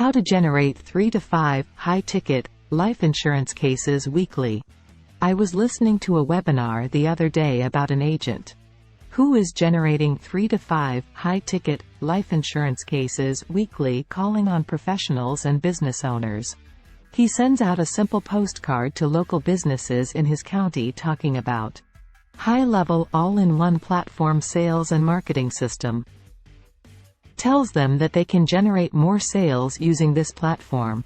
How to generate 3 to 5 high-ticket life insurance cases weekly. I was listening to a webinar the other day about an agent who is generating 3 to 5 high-ticket life insurance cases weekly, calling on professionals and business owners. He sends out a simple postcard to local businesses in his county talking about high-level all-in-one platform sales and marketing system. Tells them that they can generate more sales using this platform.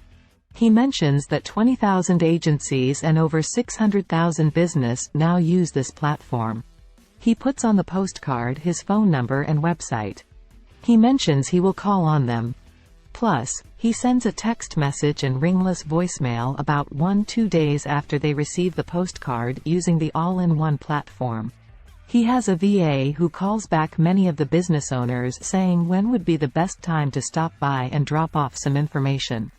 He mentions that 20,000 agencies and over 600,000 business now use this platform. He puts on the postcard his phone number and website. He mentions he will call on them. Plus, he sends a text message and ringless voicemail about 1-2 days after they receive the postcard using the all-in-one platform. He has a VA who calls back many of the business owners saying when would be the best time to stop by and drop off some information.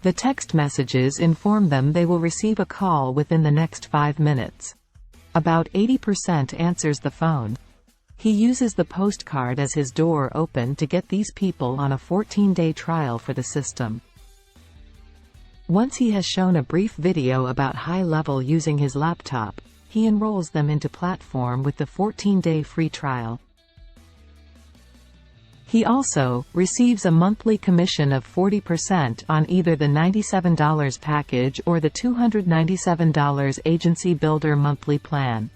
The text messages inform them they will receive a call within the next 5 minutes. About 80% answers the phone. He uses the postcard as his door open to get these people on a 14-day trial for the system. Once he has shown a brief video about high level using his laptop, he enrolls them into platform with the 14-day free trial. He also receives a monthly commission of 40% on either the $97 package or the $297 Agency Builder monthly plan.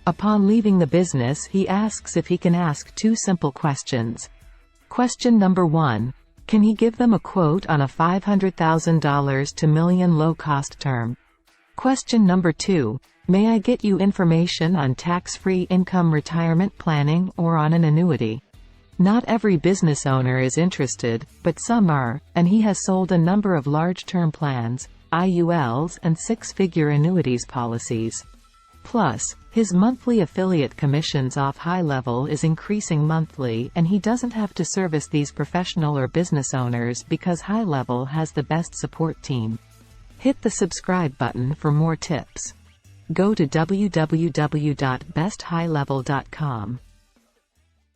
Upon leaving the business, he asks if he can ask 2 simple questions. Question number 1. Can he give them a quote on a $500,000 to million low-cost term? Question number 2. May I get you information on tax-free income retirement planning or on an annuity? Not every business owner is interested, but some are, and he has sold a number of large term plans, IULs and 6-figure annuities policies. Plus, his monthly affiliate commissions off high level is increasing monthly, and he doesn't have to service these professional or business owners because high level has the best support team. Hit the subscribe button for more tips. Go to www.besthighlevel.com.